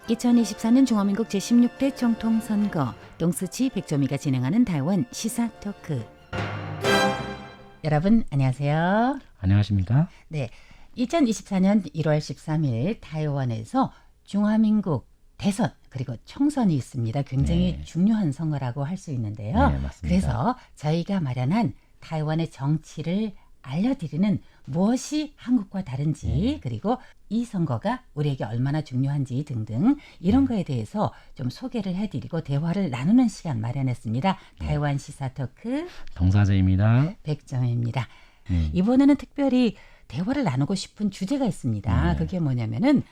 2024년 중화민국 제16대 총통선거 동스치 백조미가 진행하는台湾시사 토크. 여러분 안녕하세요. 안녕하십니까? 네, 2024년 1월 13일 타이완에서 중화민국 대선 그리고 총선이 있습니다. 굉장히 네. 중요한 선거라고 할 수 있는데요. 네, 맞습니다. 그래서 저희가 마련한 타이완의 정치를 알려드리는 무엇이 한국과 다른지 네. 그리고 이 선거가 우리에게 얼마나 중요한지 등등 이런 거에 대해서 좀 소개를 해드리고 대화를 나누는 시간 마련했습니다. 타이완 시사 토크 동사제입니다. 백정입니다. 이번에는 특별히 대화를 나누고 싶은 주제가 있습니다. 네. 그게 뭐냐면은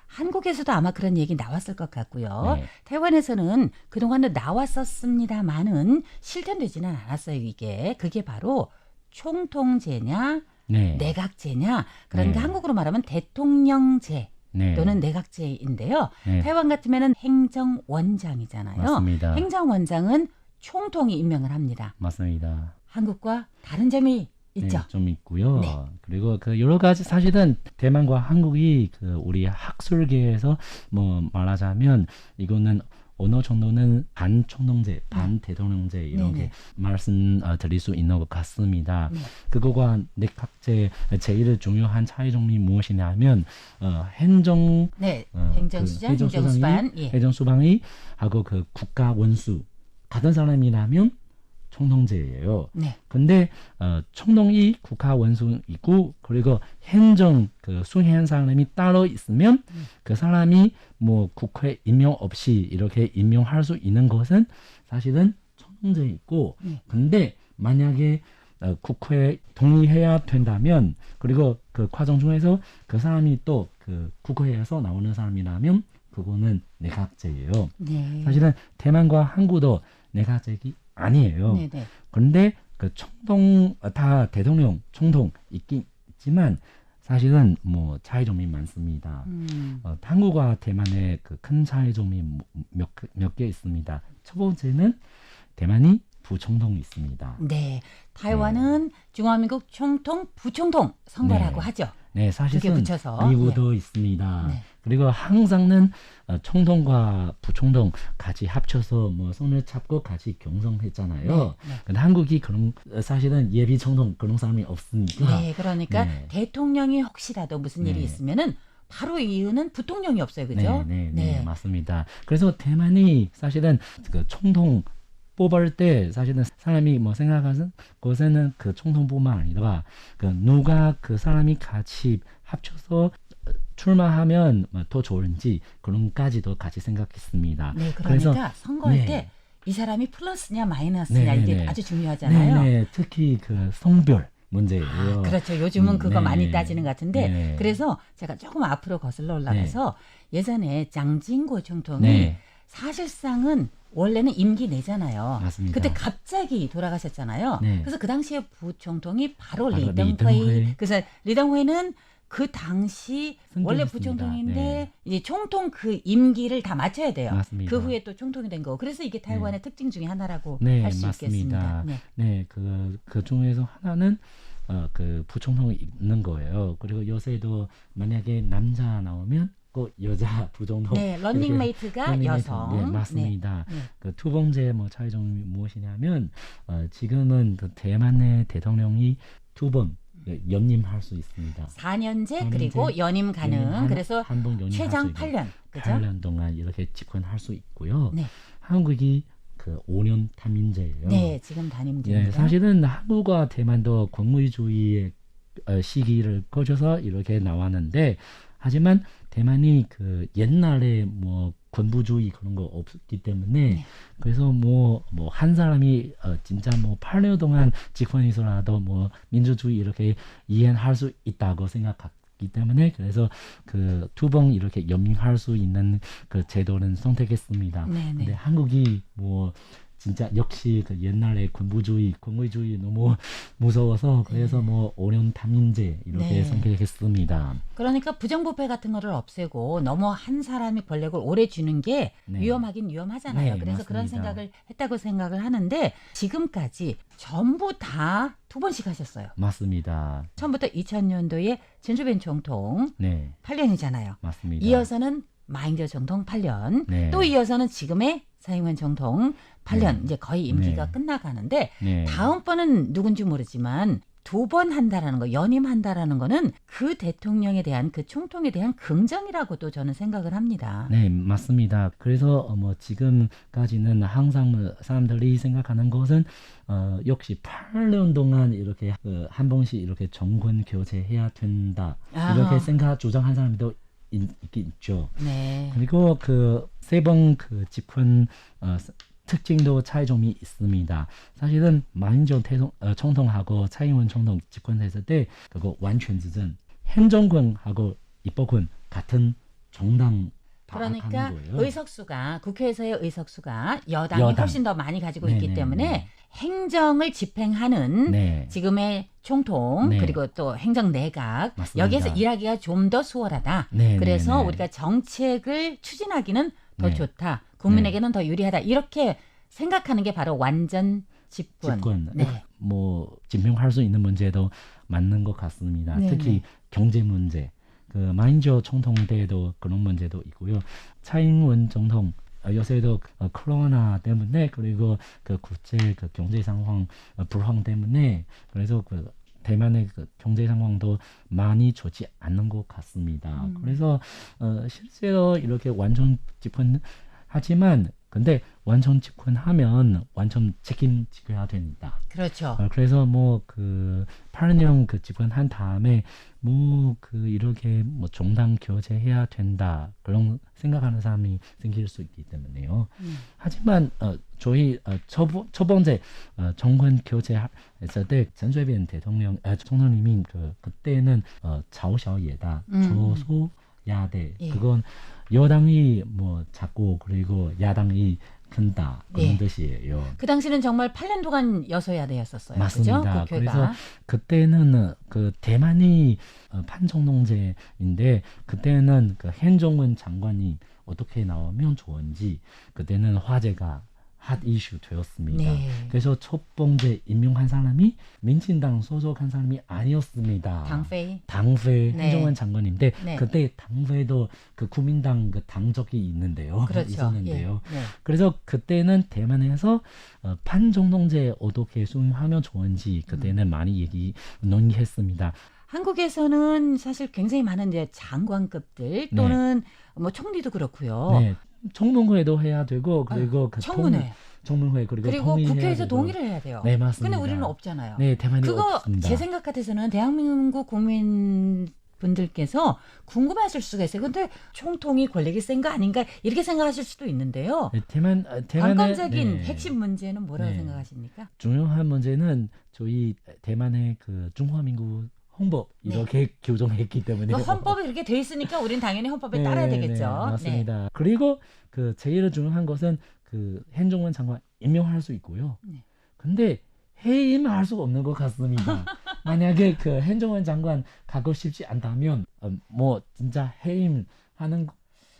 한국에서도 아마 그런 얘기 나왔을 것 같고요. 네. 타이완에서는 그동안은 나왔었습니다만은 실현되지는 않았어요. 그게 바로 총통제냐 네. 내각제냐 그러니까 네. 한국으로 말하면 대통령제 네. 또는 내각제인데요. 네. 타이완 같으면은 행정원장이잖아요. 맞습니다. 행정원장은 총통이 임명을 합니다. 맞습니다. 한국과 다른 점이 있죠. 네, 좀 있고요. 네. 그리고 그 여러 가지 사실은 대만과 한국이 그 우리 학술계에서 뭐 말하자면 이거는 어느 정도는 반총통제, 반대통령제 이렇게 네네. 말씀 드릴 수 있는 것 같습니다. 네. 그거와 내각제 제일 중요한 차이점이 무엇이냐면 행정 네, 그 행정수장, 행정수장이, 행정수반, 예. 행정수방이 하고 그 국가 원수 같은 사람이라면 총통제예요. 네, 근데 총통이 국가 원수이고 그리고 행정 그 수행한 사람이 따로 있으면 그 사람이 뭐 국회 임명 없이 이렇게 임명할 수 있는 것은 사실은 총통제이고 근데 만약에 국회에 동의해야 된다면 그리고 그 과정 중에서 그 사람이 또 그 국회에서 나오는 사람이라면 그거는 내각제예요. 네. 사실은 대만과 한국도 내각제기 아니에요. 네, 네. 그런데 그 총통 다 대통령 총통 있긴 있지만 사실은 뭐 차이점이 많습니다. 한국과 대만의 그 큰 차이점이 몇 개 있습니다. 첫 번째는 대만이 부총통이 있습니다. 네, 타이완은 중화민국 총통, 부총통 선거라고 네. 하죠. 네, 두 개 사실은 붙여서. 미국도 있습니다. 네. 그리고 항상은 총통과 부총통 같이 합쳐서 뭐 손을 잡고 같이 경선했잖아요. 네, 네. 근데 한국이 그런 사실은 예비 총통 그런 사람이 없으니까. 네, 그러니까 네. 대통령이 혹시라도 무슨 일이 네. 있으면은 바로 이유는 부통령이 없어요, 그죠? 네, 맞습니다. 그래서 대만이 사실은 그 총통 뽑을 때 사실은 사람이 뭐 생각하는 것에는 그 총통뿐만 아니라 그 누가 그 사람이 같이 합쳐서 출마하면 더 좋은지 그런까지도 같이 생각했습니다. 네, 그러니까 그래서 선거할 네. 때 이 사람이 플러스냐 마이너스냐 네, 이게 네. 아주 중요하잖아요. 네, 특히 그 성별 문제예요. 그렇죠. 요즘은 그거 네. 많이 따지는 것 같은데 네. 그래서 제가 조금 앞으로 거슬러 올라가서 예전에 장진고 총통이 네. 사실상은 원래는 임기 내잖아요. 맞습니다. 그때 갑자기 돌아가셨잖아요. 네. 그래서 그 당시에 부총통이 바로 바로 리덩회이. 리덩회이. 그래서 리덩회는 그 당시 원래 승진했습니다. 부총통인데 네. 이제 총통 그 임기를 다 마쳐야 돼요. 맞습니다. 그 후에 또 총통이 된 거고. 그래서 이게 타이완의 특징 중에 하나라고 네, 할 수 있겠습니다. 맞습니다. 네. 네, 그 중에서 하나는 그 부총통이 있는 거예요. 그리고 요새도 만약에 남자 나오면 꼭 여자 부총통. 네, 런닝메이트가 여성. 네, 맞습니다. 네. 그 두 번째 뭐 차이점이 무엇이냐면 지금은 그 대만의 대통령이 두 번 연임할 수 있습니다. 4년제 그리고 연임 가능. 그래서 한번 연임할 최장 수 있고 8년. 그죠? 8년 동안 이렇게 집권할 수 있고요. 네. 한국이 그 5년 담임제예요. 네, 지금 담임제입니다. 네, 사실은 한국과 대만도 권위주의의 시기를 거쳐서 이렇게 나왔는데 하지만 대만이 그 옛날에 뭐 권부주의 그런 거 없기 때문에 네. 그래서 뭐 한 사람이 진짜 뭐 8년 동안 집권해서라도 뭐 민주주의 이렇게 이해할 수 있다고 생각했기 때문에 그래서 그 두 번 이렇게 연임할 수 있는 그 제도는 선택했습니다. 네, 근데 네. 한국이 뭐 진짜 역시 그 옛날에 권위주의 너무 무서워서 그래서 뭐 5년 담임제 이렇게 네. 선택했습니다. 그러니까 부정부패 같은 거를 없애고 너무 한 사람이 권력을 오래 쥐는 게 네. 위험하긴 위험하잖아요. 네, 그래서 그런 맞습니다. 생각을 했다고 생각을 하는데 지금까지 전부 다 두 번씩 하셨어요. 맞습니다. 처음부터 2000년도에 진주벤 총통 네, 8년이잖아요. 맞습니다. 이어서는 마잉저总统 8년, 네. 또 이어서는 지금의 사이원总统 8년, 네. 이제 거의 임기가 네. 끝나가는데 네. 다음번은 누군지 모르지만 2번 한다라는 거, 연임한다라는 거는 그 대통령에 대한 그 총통에 대한 긍정이라고도 저는 생각을 합니다. 네, 맞습니다. 그래서 뭐 지금까지는 항상 뭐 사람들이 생각하는 것은 역시 8년 동안 이렇게 한 번씩 이렇게 정권 교체해야 된다. 이렇게 생각 주장한 사람도 있긴 있죠. 네. 그리고 그 세 번 그 집권 특징도 차이점이 있습니다. 사실은 마잉저 총통하고 차이원 총통 집권했을 때 그거 완전执政 행정권하고 입법권 같은 정당 그러니까 파악하는 거예요. 의석수가 국회에서의 의석수가 여당이 여당. 훨씬 더 많이 가지고 있기 네네네. 때문에 행정을 집행하는 네. 지금의 총통 네. 그리고 또 행정 내각 맞습니다. 여기에서 일하기가 좀 더 수월하다. 네, 그래서 네, 네. 우리가 정책을 추진하기는 더 네. 좋다. 국민에게는 더 유리하다. 이렇게 생각하는 게 바로 완전 집권. 네. 뭐 증명할 수 있는 문제도 맞는 것 같습니다. 네네. 특히 경제 문제. 그 마잉저 총통 때도 그런 문제도 있고요. 차잉원总统 요새도 코로나 때문에 그리고 그 국제 그 경제 상황 불황 때문에 그래서 그 대만의 그 경제 상황도 많이 좋지 않는 것 같습니다. 그래서 실제로 이렇게 완전 집권하지만 근데 완전 집권하면 완전 책임지어야 됩니다. 그렇죠. 그래서 뭐 그 8년 그 집권한 다음에 뭐 그 이렇게 뭐 정당 교체해야 된다 그런 생각하는 사람이 생길 수 있기 때문에요. 하지만 저희 첫 번째 정권 교체했을 때 전수빈 대통령 총통님이 그때는 좌우샤오예다 조소야대 예. 그건 여당이 뭐 작고 그리고 야당이 큰다 그런 예. 뜻이에요. 그 당시는 정말 8년 동안 여소야대였었어요. 맞습니다. 그죠? 국회가. 그래서 그때는 그 대만이 판정농제인데 그때는 그 행정원 장관이 어떻게 나오면 좋은지 그때는 화제가 핫 이슈 되었습니다. 네. 그래서 첫 번째 임명한 사람이 민진당 소속한 사람이 아니었습니다. 당페이. 당회 네. 행정원 장관인데 네. 그때 당회도 그 국민당 그 당적이 있는데요. 그렇죠. 있었는데요. 예. 네. 그래서 그때는 대만에서 판정동제 어떻게 수행하면 좋은지 그때는 많이 논의했습니다. 한국에서는 사실 굉장히 많은 이제 장관급들 또는 뭐 총리도 그렇고요. 네, 청문회도 해야 되고 그리고 그 청문회. 청문회 그리고 그리고 국회에서 되고. 동의를 해야 돼요. 네, 맞습니다. 근데 우리는 없잖아요. 네, 대만이 그거 없습니다. 제 생각 같아서는 대한민국 국민분들께서 궁금해하실 수가 있어요. 근데 총통이 권력이 센 거 아닌가 이렇게 생각하실 수도 있는데요. 네, 대만의 관건적인 네, 핵심 문제는 뭐라고 네. 생각하십니까? 중요한 문제는 저희 대만의 그 중화민국 헌법 이렇게 규정했기 때문에 그 헌법이 그렇게 돼 있으니까 우리는 당연히 헌법에 따라야 되겠죠. 네, 맞습니다. 그리고 그 제일 중요한 것은 그 행정관 장관 임명할 수 있고요. 네. 근데 해임할 수 없는 것 같습니다. 만약에 그 행정관 장관 가고 싶지 않다면 뭐 진짜 해임하는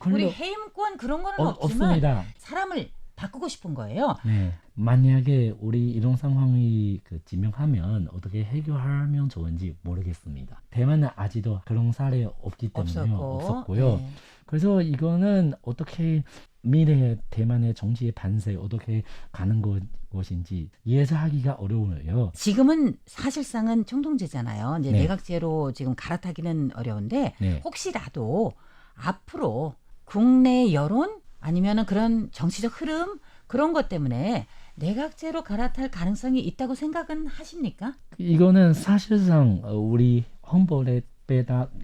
우리 해임권 그런 거는 없지만 없습니다. 사람을 바꾸고 싶은 거예요. 네, 만약에 우리 이런 상황이 그 지명하면 어떻게 해결하면 좋은지 모르겠습니다. 대만은 아직도 그런 사례 없기 때문에 없었고요. 네. 그래서 이거는 어떻게 미래 대만의 정치의 반세 어떻게 가는 것인지 예상하기가 어려워요. 지금은 사실상은 총통제잖아요. 이제 네. 내각제로 지금 갈아타기는 어려운데 네. 혹시라도 앞으로 국내 여론 아니면은 그런 정치적 흐름 그런 것 때문에 내각제로 갈아탈 가능성이 있다고 생각은 하십니까? 이거는 사실상 우리 헌법에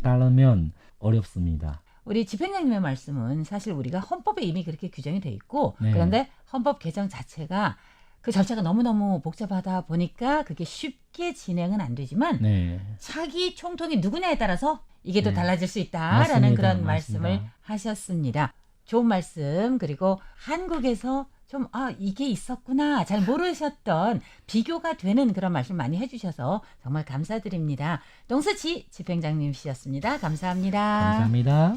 따르면 어렵습니다. 우리 집행장님의 말씀은 사실 우리가 헌법에 이미 그렇게 규정이 돼 있고 네. 그런데 헌법 개정 자체가 그 절차가 너무너무 복잡하다 보니까 그게 쉽게 진행은 안 되지만 네. 차기 총통이 누구냐에 따라서 이게 또 네. 달라질 수 있다라는 맞습니다. 그런 맞습니다. 말씀을 하셨습니다. 좋은 말씀 그리고 한국에서 좀 이게 있었구나 잘 모르셨던 비교가 되는 그런 말씀 많이 해주셔서 정말 감사드립니다. 동수지 집행장님이셨습니다. 감사합니다. 감사합니다.